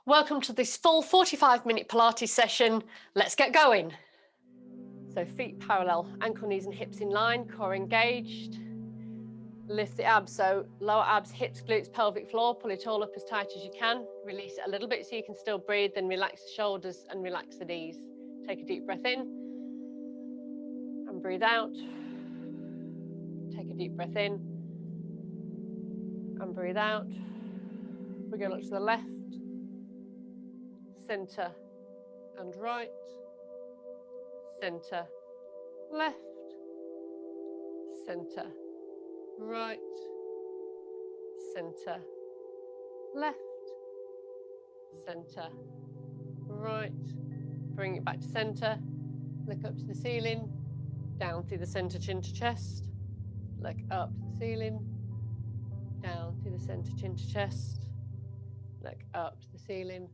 Welcome to this full 45-minute Pilates session. Let's get going. So feet parallel, ankle, knees and hips in line, core engaged. Lift the abs, so lower abs, hips, glutes, pelvic floor. Pull it all up as tight as you can. Release it a little bit so you can still breathe. Then relax the shoulders and relax the knees. Take a deep breath in and breathe out. Take a deep breath in and breathe out. We're going to look to the left, center and right, center, left, center, right, center, left, center, right. Bring it back to center. Look up to the ceiling, down through the center, chin to chest. Look up to the ceiling, down through the center, chin to chest. Look up to the ceiling,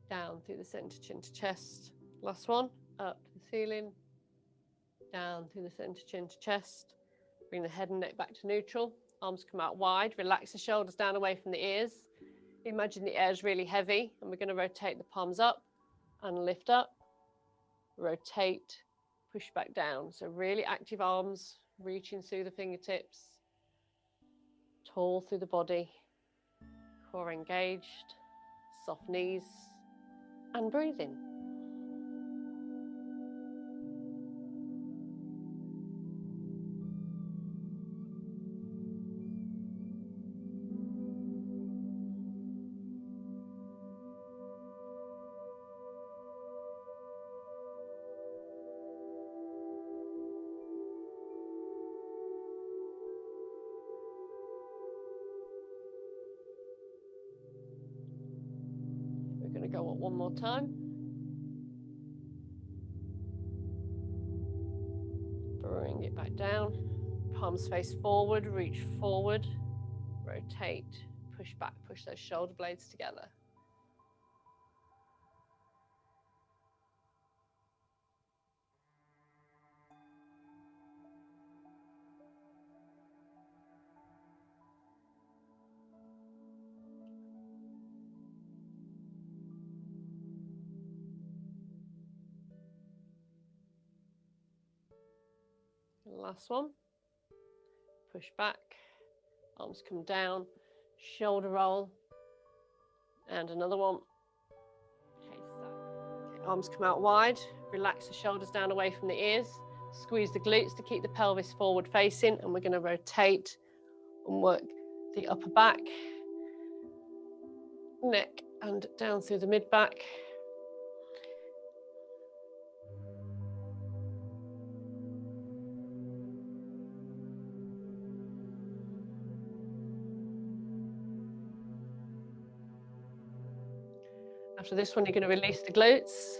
down through the center, chin to chest. Last one, up to the ceiling, down through the center, chin to chest. Bring the head and neck back to neutral. Arms come out wide. Relax the shoulders down away from the ears. Imagine the air is really heavy, and we're going to rotate the palms up and lift up. Rotate, push back down. So really active arms, reaching through the fingertips. Tall through the body. Core engaged. Soft knees. And breathing. We're going to go up one more time. Bring it back down. Palms face forward, reach forward, rotate, push back, push those shoulder blades together. Last one. Push back, arms come down, shoulder roll, and another one. Okay, arms come out wide, relax the shoulders down away from the ears, squeeze the glutes to keep the pelvis forward facing, and we're going to rotate and work the upper back, neck, and down through the mid back. After this one, you're going to release the glutes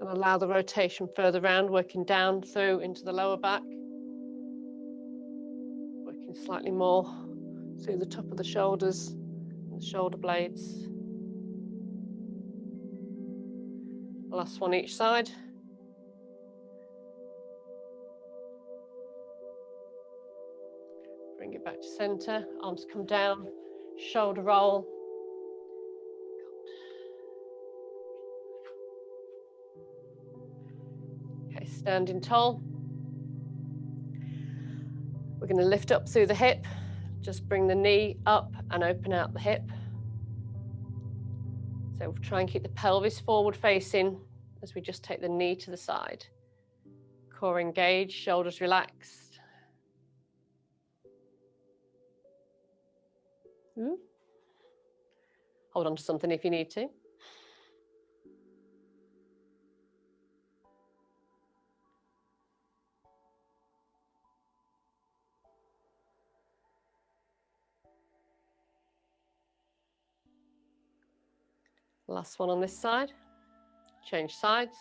and allow the rotation further round, working down through into the lower back, working slightly more through the top of the shoulders and the shoulder blades. Last one each side. Bring it back to center, arms come down, shoulder roll. Okay, standing tall. We're going to lift up through the hip. Just bring the knee up and open out the hip. So we'll try and keep the pelvis forward facing as we just take the knee to the side. Core engaged, shoulders relaxed. Hold on to something if you need to. Last one on this side. Change sides.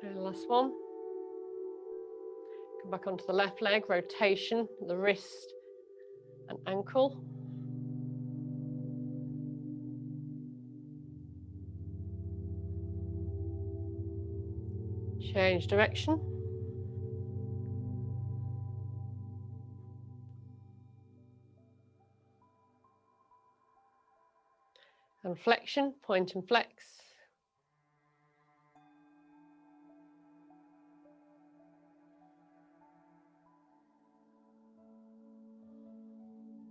Okay, last one. Come back onto the left leg, rotation, the wrist and ankle. Change direction. And flexion, point and flex.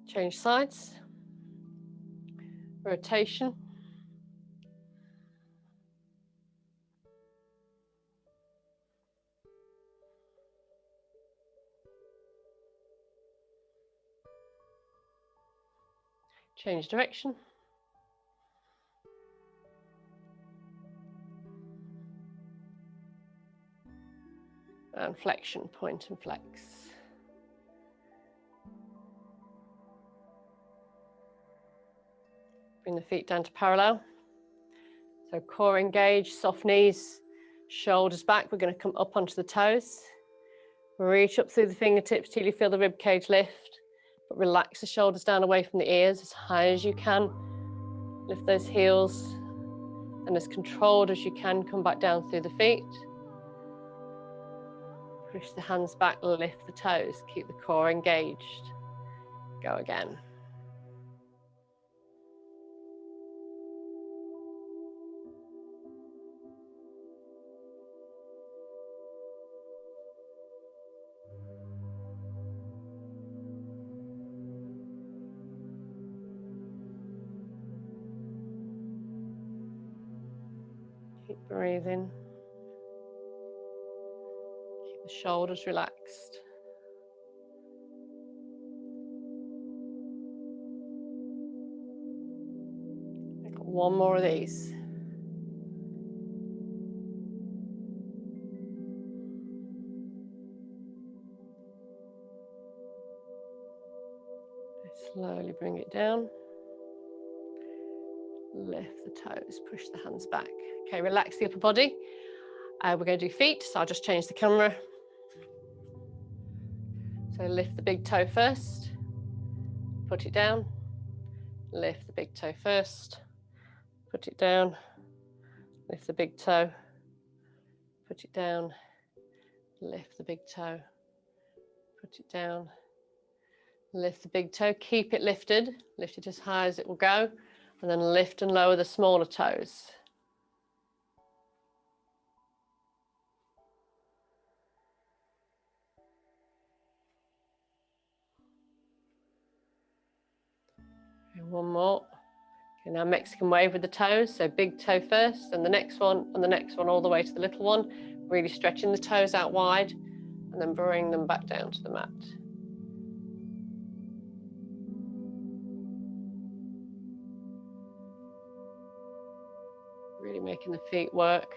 Change sides. Rotation. Change direction. And flexion, point and flex. Bring the feet down to parallel. So core engaged, soft knees, shoulders back. We're going to come up onto the toes. Reach up through the fingertips till you feel the rib cage lift, but relax the shoulders down away from the ears as high as you can. Lift those heels, and as controlled as you can, come back down through the feet. Push the hands back, lift the toes, keep the core engaged. Go again. Keep breathing. Keep the shoulders relaxed. I've got one more of these. Slowly bring it down. Lift the toes, push the hands back. Okay, relax the upper body. We're going to do feet, so I'll just change the camera. So lift the big toe first, put it down. Lift the big toe first, put it down. Lift the big toe, put it down. Lift the big toe, put it down. Lift the big toe, keep it lifted. Lift it as high as it will go, and then lift and lower the smaller toes. Okay, one more. Okay, now Mexican wave with the toes. So big toe first, and the next one, and the next one, all the way to the little one. Really stretching the toes out wide, and then bring them back down to the mat. Really making the feet work.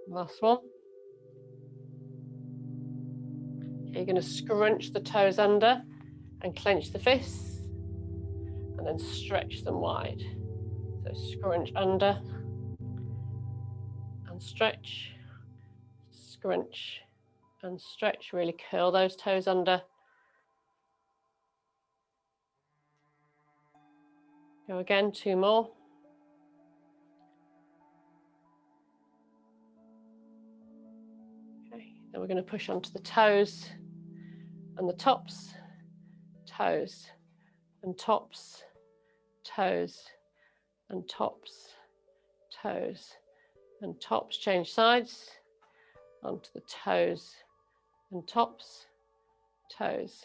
Last one. Okay, you're going to scrunch the toes under and clench the fists, and then stretch them wide. So scrunch under and stretch, scrunch and stretch. Really curl those toes under. Go again, two more. Okay, then we're going to push onto the toes and the tops, toes and tops, toes and tops, toes and tops. Change sides onto the toes and tops, toes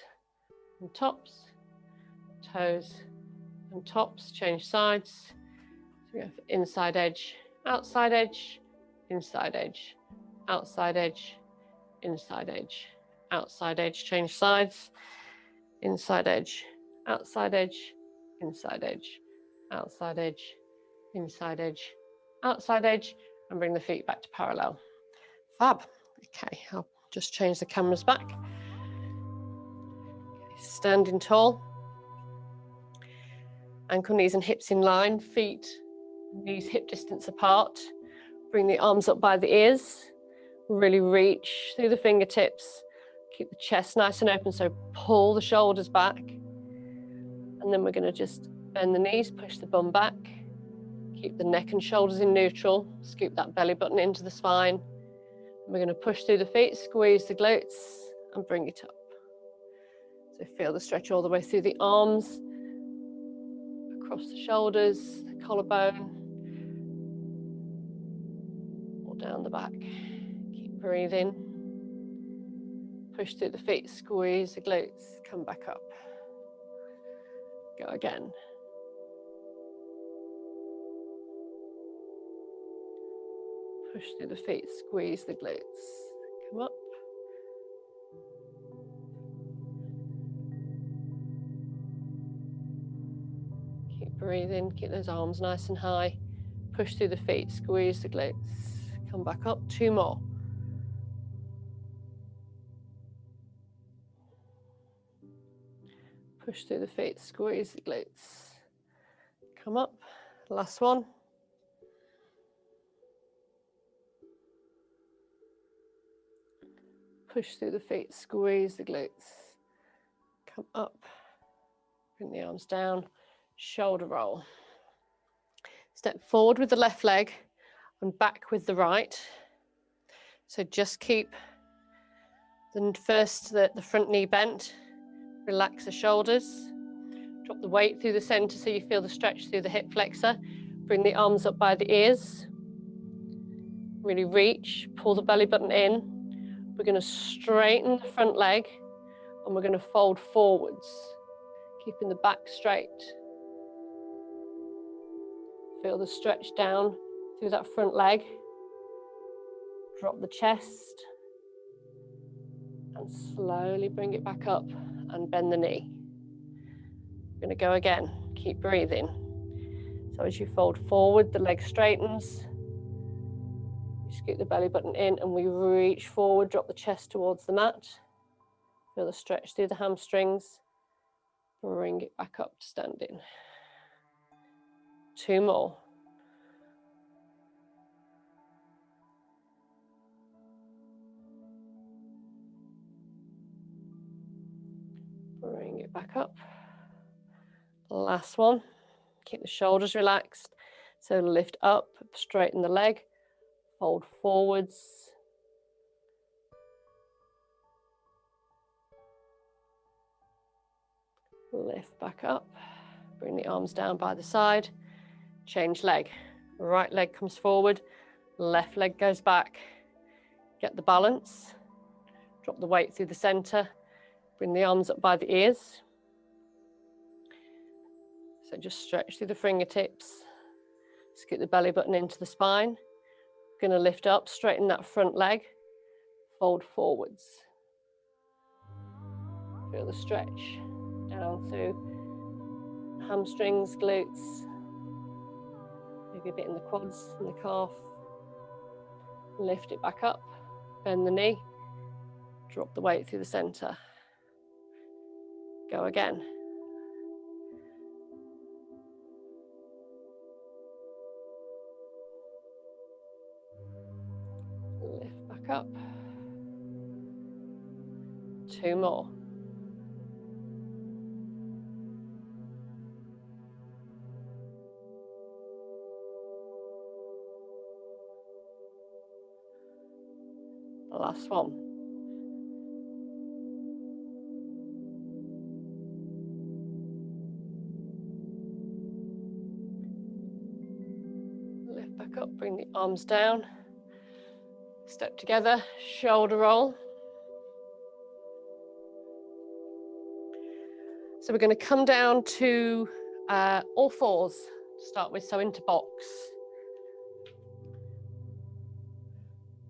and tops, toes and tops. Change sides. So we go for inside edge, outside edge, inside edge, outside edge, inside edge, outside edge. Change sides. Inside edge, outside edge, inside edge, outside edge, inside edge, outside edge, and bring the feet back to parallel. Fab. Okay, I'll just change the cameras back. Okay, standing tall. Ankle, knees and hips in line, feet, knees hip distance apart. Bring the arms up by the ears. Really reach through the fingertips. Keep the chest nice and open, so pull the shoulders back. And then we're going to just bend the knees, push the bum back. Keep the neck and shoulders in neutral. Scoop that belly button into the spine. And we're going to push through the feet, squeeze the glutes, and bring it up. So feel the stretch all the way through the arms, across the shoulders, the collarbone, or down the back. Keep breathing. Push through the feet, squeeze the glutes, come back up. Go again. Push through the feet, squeeze the glutes, come up. Keep breathing, keep those arms nice and high. Push through the feet, squeeze the glutes, come back up. 2 more. Push through the feet, squeeze the glutes, come up. Last one. Push through the feet, squeeze the glutes, come up. Bring the arms down, shoulder roll. Step forward with the left leg and back with the right. So just keep the front knee bent. Relax the shoulders. Drop the weight through the center so you feel the stretch through the hip flexor. Bring the arms up by the ears. Really reach, pull the belly button in. We're going to straighten the front leg and we're going to fold forwards, keeping the back straight. Feel the stretch down through that front leg. Drop the chest and slowly bring it back up and bend the knee. We're going to go again. Keep breathing. So as you fold forward, the leg straightens. You scoot the belly button in and we reach forward, drop the chest towards the mat. Feel the stretch through the hamstrings. Bring it back up to standing. 2 more. Bring it back up. Last one. Keep the shoulders relaxed. So lift up, straighten the leg, fold forwards. Lift back up. Bring the arms down by the side. Change leg. Right leg comes forward, left leg goes back. Get the balance. Drop the weight through the center. Bring the arms up by the ears. So just stretch through the fingertips. Scoot the belly button into the spine. Going to lift up, straighten that front leg. Fold forwards. Feel the stretch down through hamstrings, glutes. Maybe a bit in the quads and the calf. Lift it back up. Bend the knee. Drop the weight through the center. Go again. Lift back up. 2 more. The last one. Lift back up, bring the arms down. Step together, shoulder roll. So we're going to come down to all fours to start with, so into box.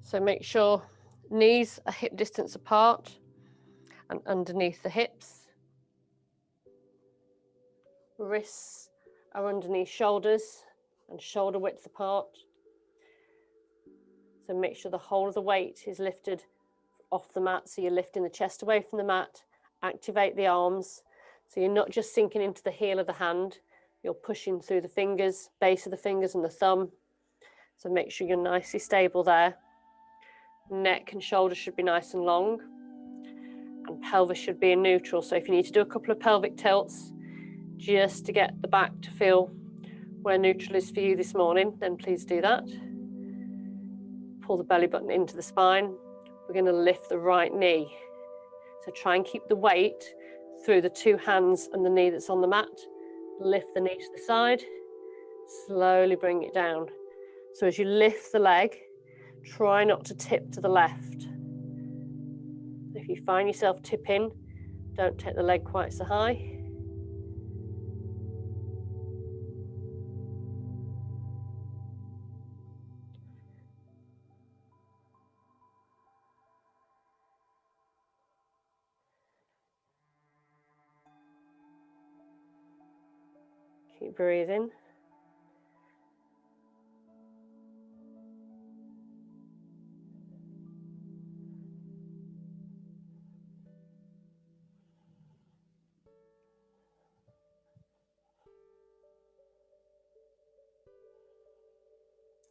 So make sure knees are hip distance apart and underneath the hips. Wrists are underneath shoulders and shoulder width apart. So make sure the whole of the weight is lifted off the mat. So you're lifting the chest away from the mat. Activate the arms. So you're not just sinking into the heel of the hand. You're pushing through the fingers, base of the fingers and the thumb. So make sure you're nicely stable there. Neck and shoulders should be nice and long. And pelvis should be in neutral. So if you need to do a couple of pelvic tilts just to get the back to feel where neutral is for you this morning, then please do that. Pull the belly button into the spine. We're going to lift the right knee. So try and keep the weight through the two hands and the knee that's on the mat. Lift the knee to the side. Slowly bring it down. So as you lift the leg, try not to tip to the left. If you find yourself tipping, don't take the leg quite so high. Keep breathing.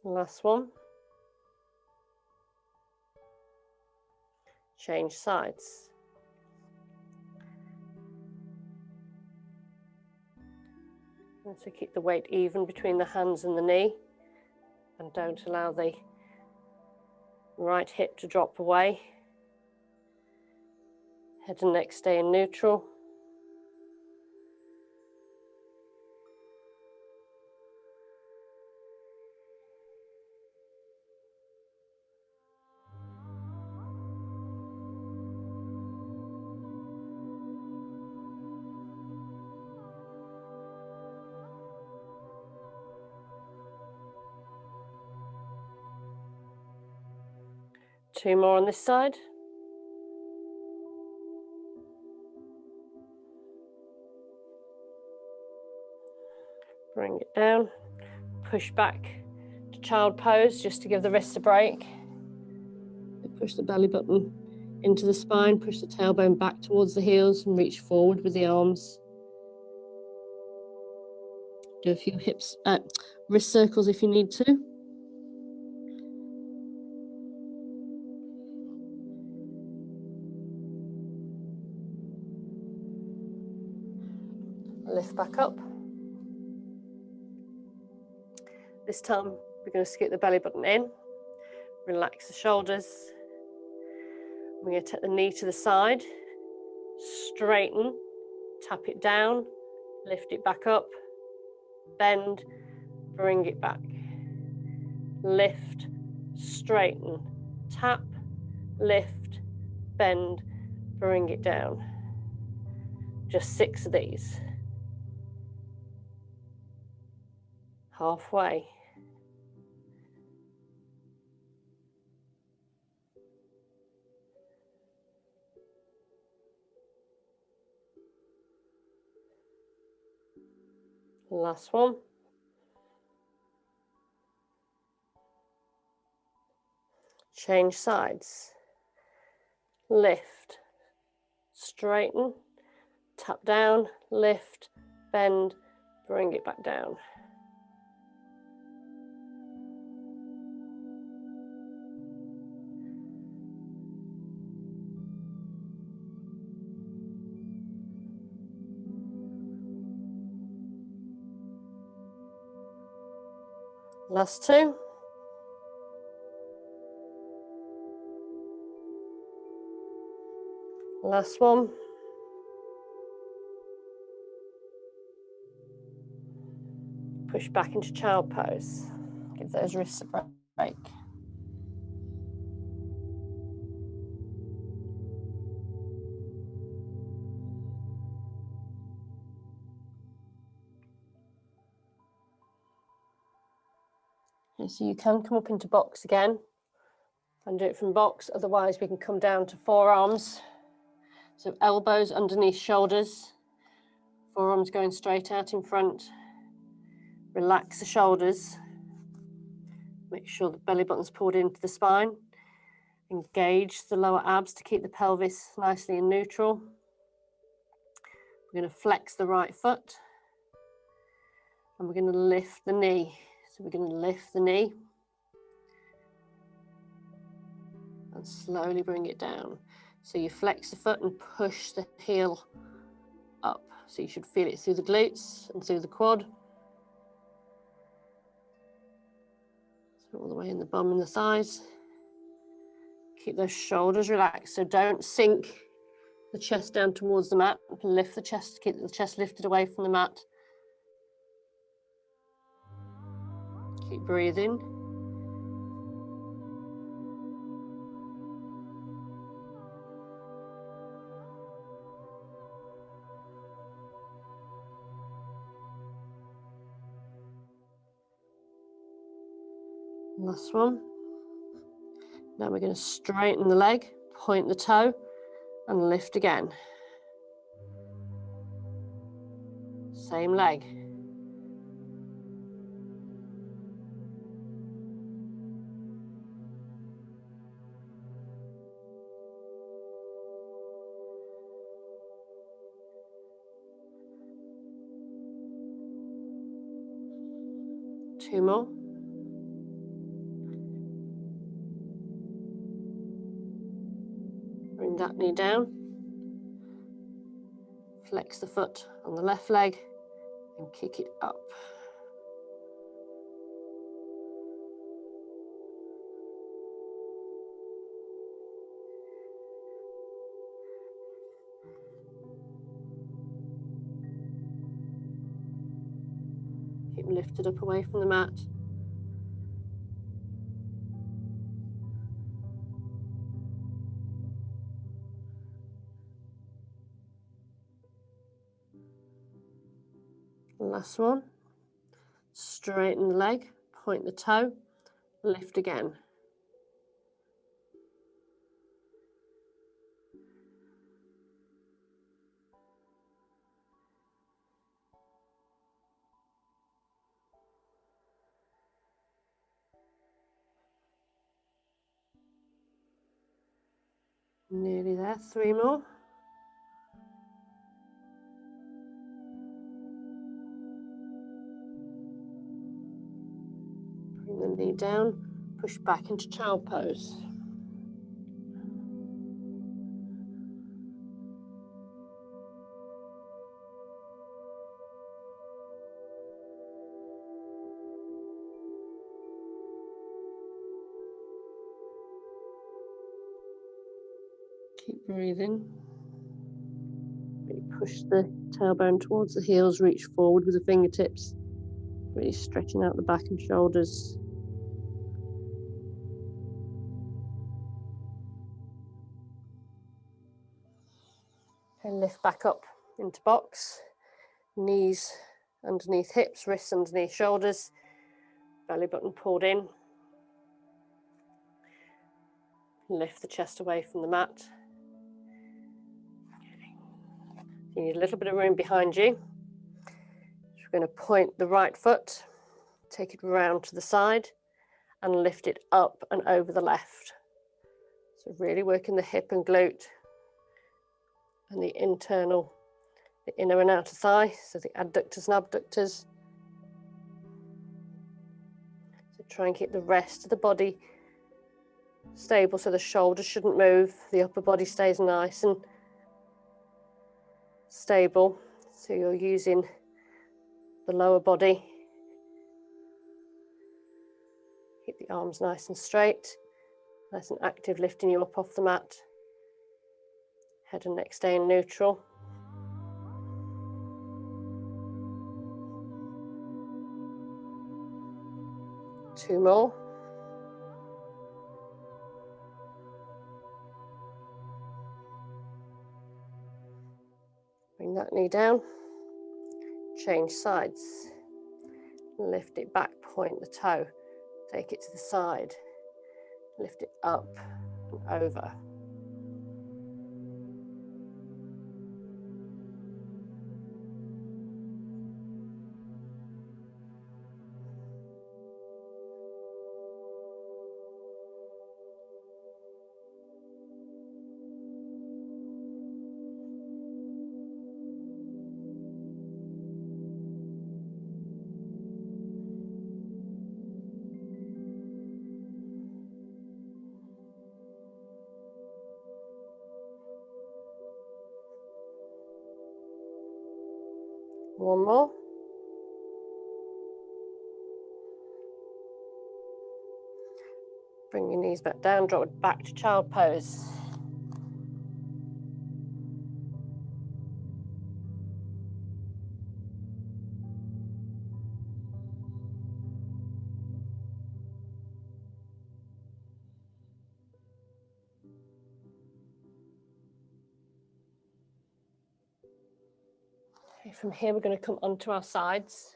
Last one. Change sides. And so keep the weight even between the hands and the knee, and don't allow the right hip to drop away. Head and neck stay in neutral. Two more on this side. Bring it down. Push back to child pose just to give the wrists a break. Push the belly button into the spine, push the tailbone back towards the heels and reach forward with the arms. Do a few wrist circles if you need to. Lift back up. This time we're going to scoot the belly button in, relax the shoulders. We're going to take the knee to the side, straighten, tap it down, lift it back up, bend, bring it back. Lift, straighten, tap, lift, bend, bring it down. Just 6 of these. Halfway. Last one. Change sides. Lift, straighten, tap down, lift, bend, bring it back down. Last 2. Last one. Push back into child pose. Give those wrists a break. Okay, so you can come up into box again and do it from box. Otherwise, we can come down to forearms. So elbows underneath shoulders, forearms going straight out in front. Relax the shoulders. Make sure the belly button's pulled into the spine. Engage the lower abs to keep the pelvis nicely in neutral. We're going to flex the right foot. And we're going to lift the knee. So we're going to lift the knee and slowly bring it down. So you flex the foot and push the heel up. So you should feel it through the glutes and through the quad. So all the way in the bum and the thighs. Keep those shoulders relaxed. So don't sink the chest down towards the mat. Lift the chest, keep the chest lifted away from the mat. Keep breathing. Last one. Now we're going to straighten the leg, point the toe, and lift again. Same leg. Two more. Bring that knee down. Flex the foot on the left leg and kick it up. Keep lifted up away from the mat. Last one. Straighten the leg, point the toe, lift again. Nearly there. Three more. Bring the knee down, push back into child pose. Keep breathing. Really push the tailbone towards the heels, reach forward with the fingertips, really stretching out the back and shoulders. And lift back up into box. Knees underneath hips, wrists underneath shoulders, belly button pulled in. Lift the chest away from the mat. You need a little bit of room behind you. So we're going to point the right foot, take it round to the side and lift it up and over the left. So really working the hip and glute and the internal, the inner and outer thigh, so the adductors and abductors. So try and keep the rest of the body stable so the shoulders shouldn't move, the upper body stays nice and stable. So you're using the lower body. Keep the arms nice and straight, nice and active, lifting you up off the mat. Head and neck staying neutral. Two more. Bring that knee down. Change sides. Lift it back, point the toe. Take it to the side. Lift it up and over. One more. Bring your knees back down, drop it back to child pose. Okay, from here, we're going to come onto our sides.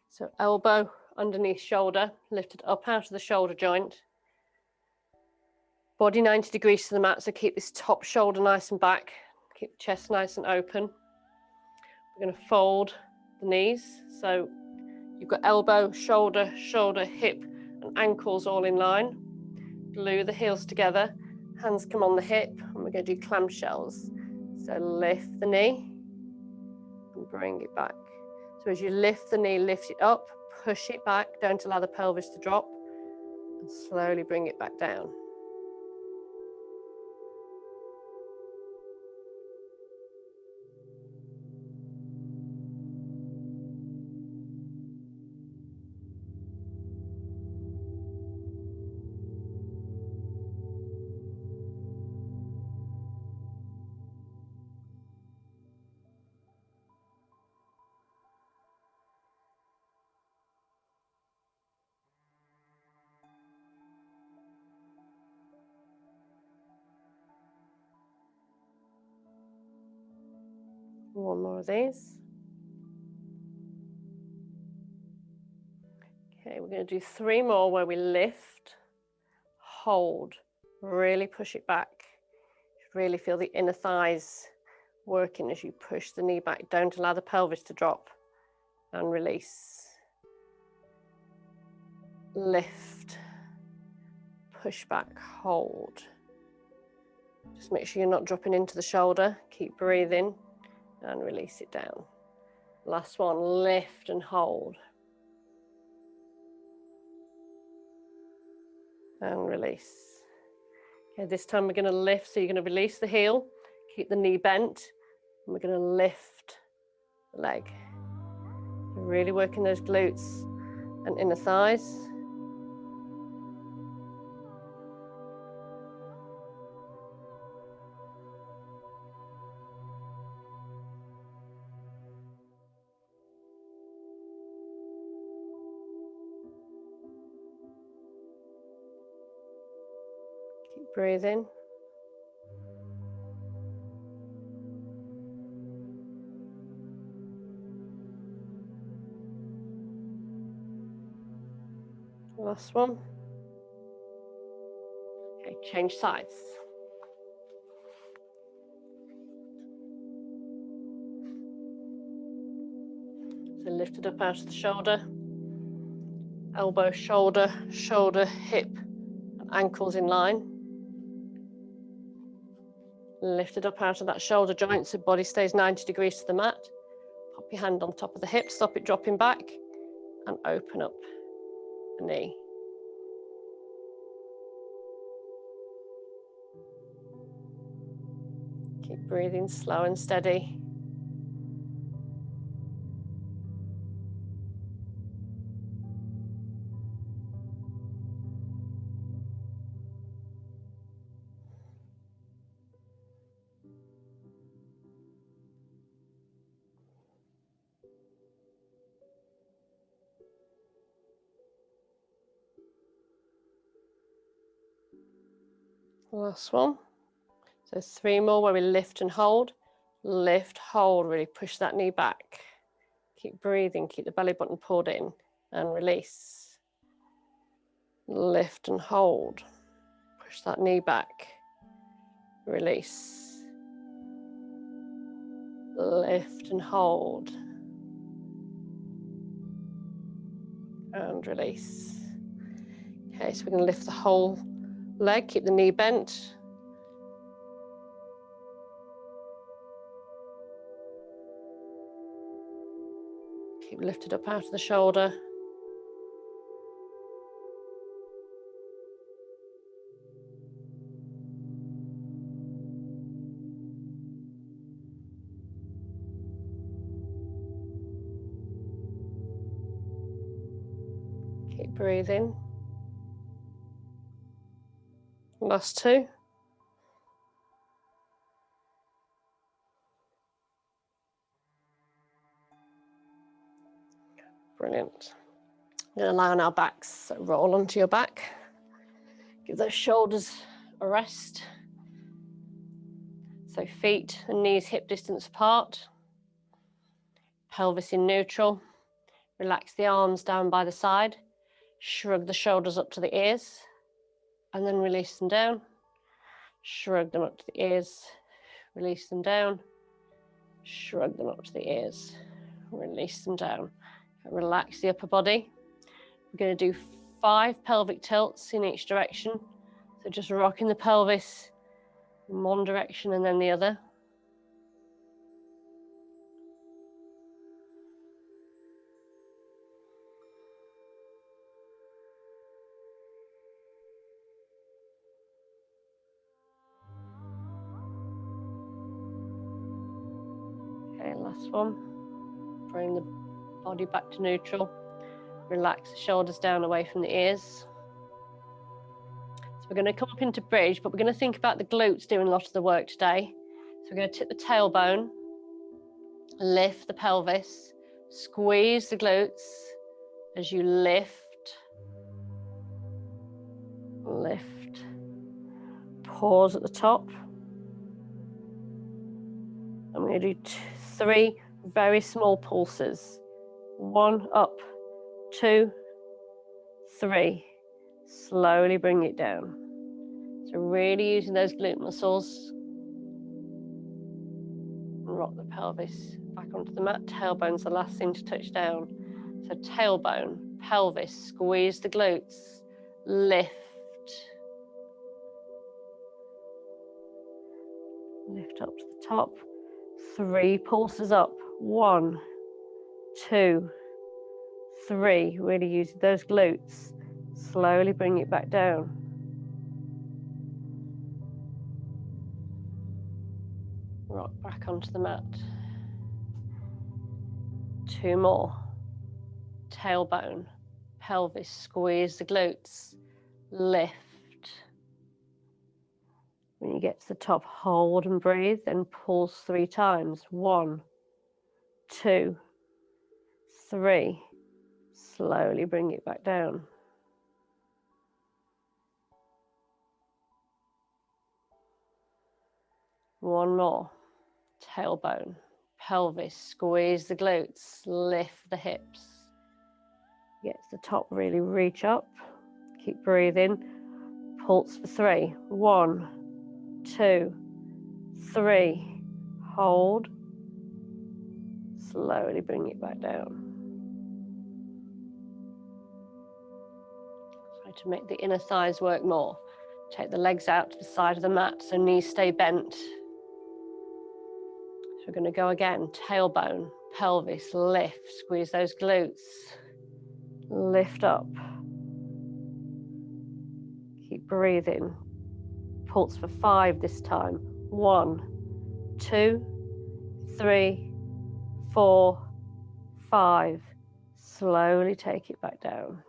So elbow underneath shoulder, lifted up out of the shoulder joint. Body 90 degrees to the mat, so keep this top shoulder nice and back. Keep the chest nice and open. We're going to fold the knees. So you've got elbow, shoulder, shoulder, hip, and ankles all in line. Glue the heels together. Hands come on the hip, and we're going to do clamshells. So lift the knee and bring it back. So as you lift the knee, lift it up, push it back, don't allow the pelvis to drop, and slowly bring it back down. One more of these. Okay, we're going to do 3 more where we lift, hold, really push it back. Really feel the inner thighs working as you push the knee back. Don't allow the pelvis to drop, and release. Lift, push back, hold. Just make sure you're not dropping into the shoulder. Keep breathing and release it down. Last one, lift and hold. And release. Okay, this time we're going to lift, so you're going to release the heel, keep the knee bent, and we're going to lift the leg. So really working those glutes and inner thighs. Keep breathing. Last one. Okay, change sides. So lift it up out of the shoulder. Elbow, shoulder, shoulder, hip, and ankles in line. Lift it up out of that shoulder joint so body stays 90 degrees to the mat. Pop your hand on top of the hip, stop it dropping back, and open up the knee. Keep breathing slow and steady. Last one. So 3 more where we lift and hold. Lift, hold, really push that knee back. Keep breathing, keep the belly button pulled in, and release. Lift and hold. Push that knee back. Release. Lift and hold. And release. Okay, so we're going to lift the whole leg, keep the knee bent. Keep lifted up out of the shoulder. Keep breathing. Last 2. Brilliant. We're going to lie on our backs, so roll onto your back. Give those shoulders a rest. So feet and knees hip distance apart. Pelvis in neutral. Relax the arms down by the side. Shrug the shoulders up to the ears. And then release them down. Shrug them up to the ears. Release them down. Shrug them up to the ears. Release them down. Relax the upper body. We're going to do 5 pelvic tilts in each direction. So just rocking the pelvis in one direction and then the other. Okay, last one. Bring the body back to neutral. Relax the shoulders down away from the ears. So we're going to come up into bridge, but we're going to think about the glutes doing a lot of the work today. So we're going to tip the tailbone, lift the pelvis, squeeze the glutes as you lift, lift, pause at the top. I'm going to do 3 very small pulses. 1 up, 2, 3. Slowly bring it down. So really using those glute muscles. Rock the pelvis back onto the mat. Tailbone's the last thing to touch down. So tailbone, pelvis, squeeze the glutes, lift. Lift up to the top. 3 pulses up. 1, 2, 3. Really using those glutes. Slowly bring it back down. Rock back onto the mat. 2 more. Tailbone, pelvis, squeeze the glutes, lift. When you get to the top, hold and breathe, then pulse 3 times. 1, 2, 3. Slowly bring it back down. One more. Tailbone, pelvis, squeeze the glutes, lift the hips. Get to the top, really reach up. Keep breathing. Pulse for 3. 1, 2, 3. Hold. Slowly bring it back down. Try to make the inner thighs work more. Take the legs out to the side of the mat so knees stay bent. So we're going to go again. Tailbone, pelvis, lift. Squeeze those glutes. Lift up. Keep breathing. Pulse for 5 this time. 1, 2, 3, 4, 5. Slowly take it back down.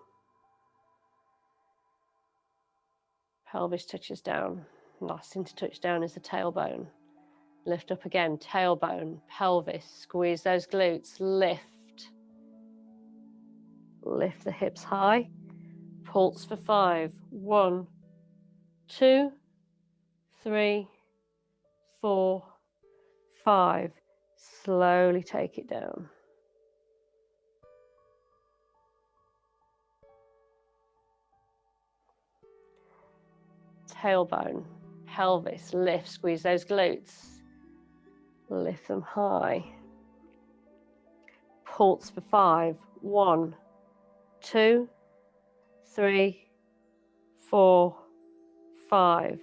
Pelvis touches down. Last thing to touch down is the tailbone. Lift up again. Tailbone, pelvis, squeeze those glutes. Lift. Lift the hips high. Pulse for 5. 1, 2, 3, 4, 5. Slowly take it down. Tailbone, pelvis, lift, squeeze those glutes. Lift them high. Pulse for 5. 1, 2, 3, 4, 5.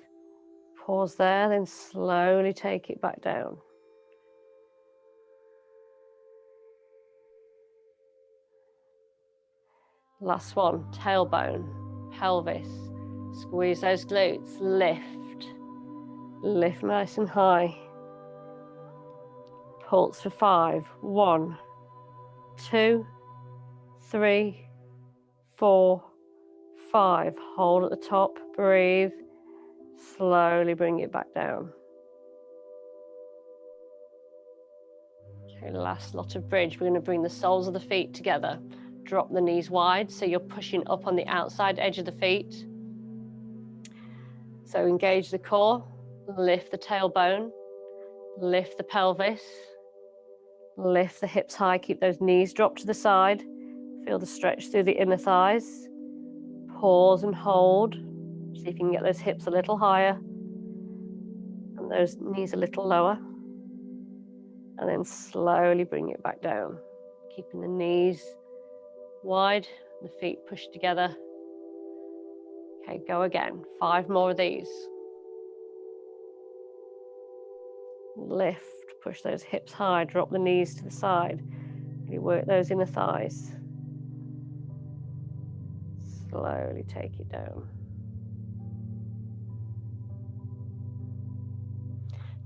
Pause there, then slowly take it back down. Last one, tailbone, pelvis, squeeze those glutes, lift. Lift nice and high. Pulse for 5. 1, 2, 3, 4, 5. Hold at the top, breathe. Slowly bring it back down. Okay, last lot of bridge. We're going to bring the soles of the feet together. Drop the knees wide, so you're pushing up on the outside edge of the feet. So engage the core, lift the tailbone, lift the pelvis, lift the hips high, keep those knees dropped to the side. Feel the stretch through the inner thighs. Pause and hold. See if you can get those hips a little higher and those knees a little lower. And then slowly bring it back down. Keeping the knees wide, the feet pushed together. Okay, go again. 5 more of these. Lift, push those hips high, drop the knees to the side. Really work those inner thighs. Slowly take it down.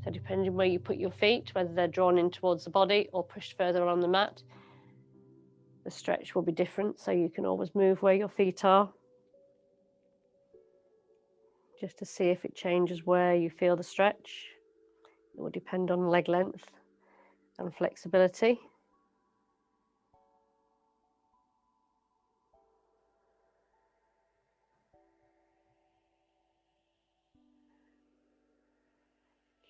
So depending where you put your feet, whether they're drawn in towards the body or pushed further on the mat, the stretch will be different, so you can always move where your feet are, just to see if it changes where you feel the stretch. It will depend on leg length and flexibility.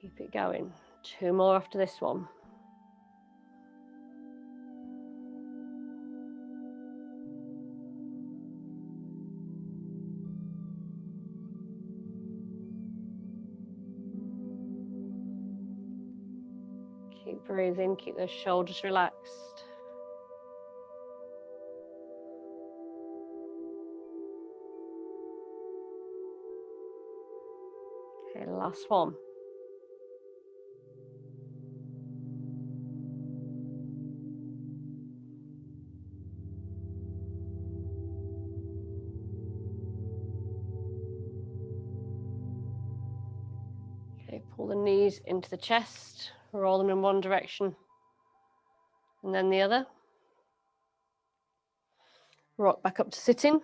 Keep it going. 2 more after this one. Keep breathing, keep those shoulders relaxed. Okay, last one. Okay, pull the knees into the chest, roll them in one direction and then the other. Rock back up to sitting.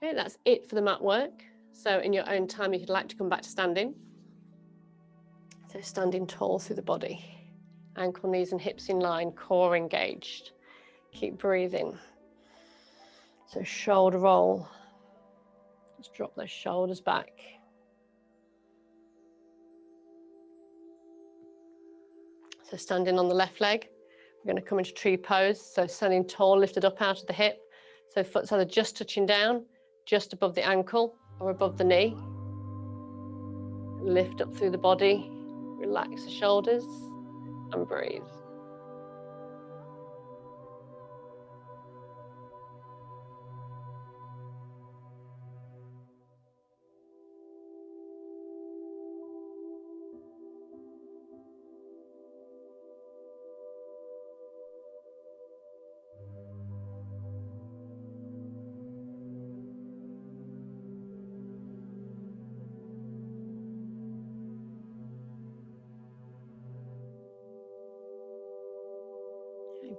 Okay, that's it for the mat work. So in your own time, if you'd like to come back to standing. So standing tall through the body. Ankle, knees and hips in line, core engaged. Keep breathing. So shoulder roll. Just drop those shoulders back. So standing on the left leg, we're going to come into tree pose. So standing tall, lifted up out of the hip. So foot's either just touching down, just above the ankle or above the knee. Lift up through the body, relax the shoulders and breathe.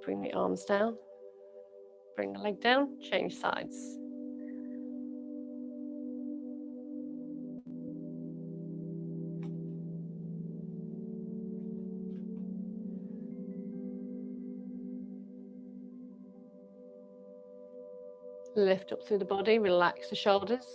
Bring the arms down, bring the leg down, change sides. Lift up through the body, relax the shoulders.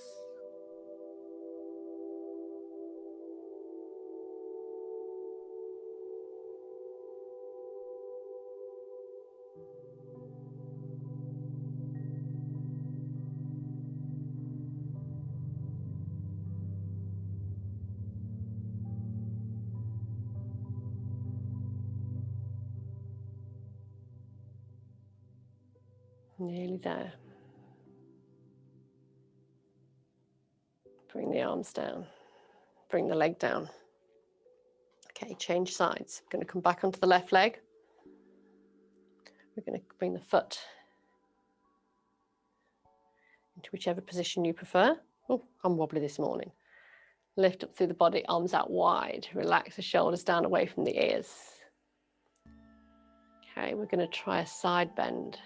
Nearly there. Bring the arms down, bring the leg down. Okay, change sides. We're going to come back onto the left leg. We're going to bring the foot into whichever position you prefer. Oh, I'm wobbly this morning. Lift up through the body, arms out wide. Relax the shoulders down away from the ears. Okay, we're going to try a side bend.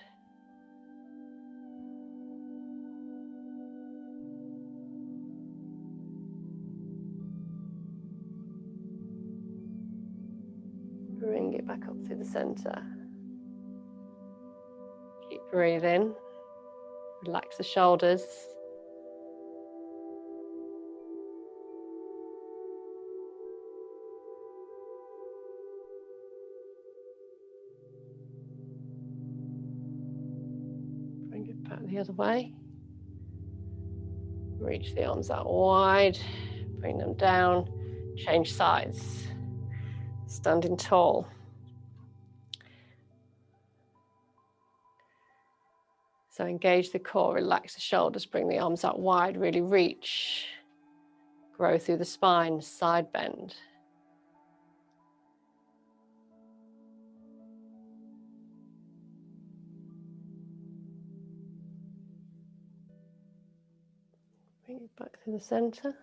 Bring it back up through the center. Keep breathing. Relax the shoulders. Bring it back the other way. Reach the arms out wide. Bring them down. Change sides. Standing tall. So engage the core, relax the shoulders, bring the arms out wide, really reach. Grow through the spine, side bend. Bring it back to the center.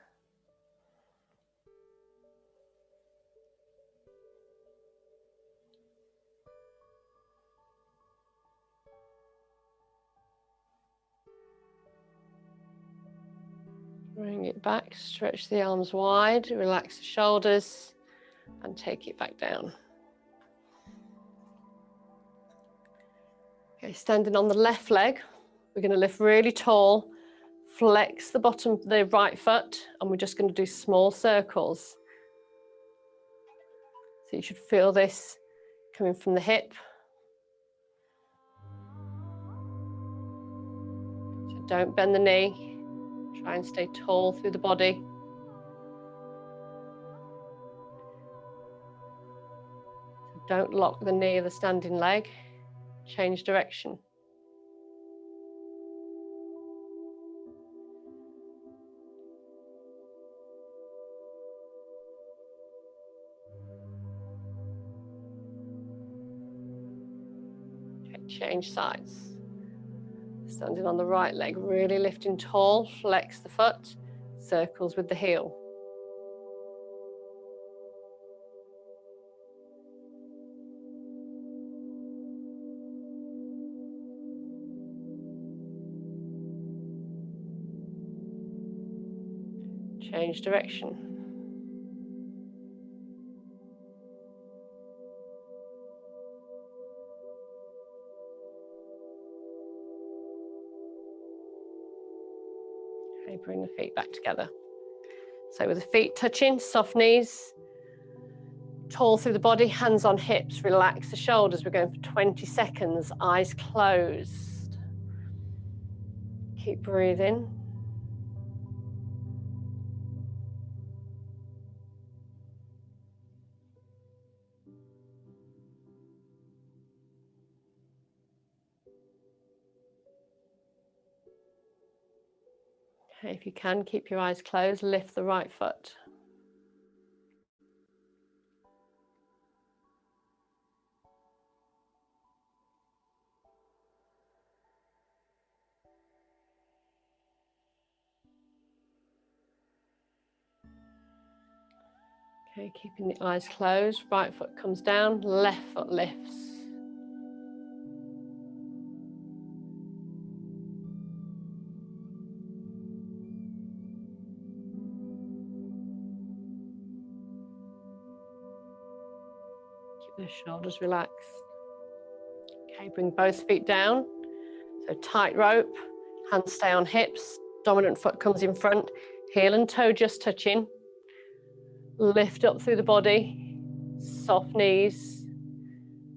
Bring it back, stretch the arms wide, relax the shoulders, and take it back down. Okay, standing on the left leg, we're going to lift really tall, flex the bottom, the right foot, and we're just going to do small circles. So you should feel this coming from the hip. So don't bend the knee. Try and stay tall through the body. So don't lock the knee of the standing leg. Change direction. Okay, change sides. Standing on the right leg, really lifting tall, flex the foot, circles with the heel. Change direction. Okay, bring the feet back together. So with the feet touching, soft knees, tall through the body, hands on hips, relax the shoulders. We're going for 20 seconds, eyes closed. Keep breathing. Okay, if you can, keep your eyes closed, lift the right foot. Okay, keeping the eyes closed, right foot comes down, left foot lifts. Keep the shoulders relaxed. Okay, bring both feet down. So tight rope, hands stay on hips, dominant foot comes in front, heel and toe just touching. Lift up through the body, soft knees.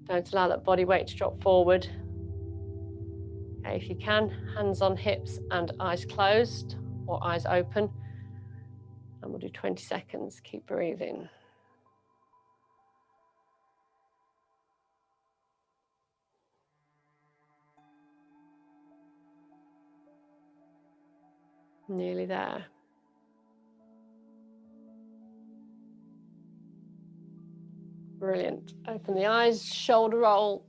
Don't allow that body weight to drop forward. Okay, if you can, hands on hips and eyes closed or eyes open. And we'll do 20 seconds. Keep breathing. Nearly there. Brilliant. Open the eyes, shoulder roll.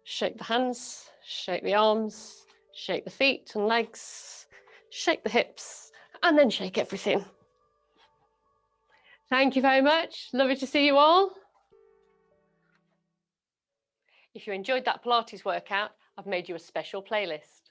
Shake the hands, shake the arms, shake the feet and legs, shake the hips, and then shake everything. Thank you very much. Lovely to see you all. If you enjoyed that Pilates workout, I've made you a special playlist.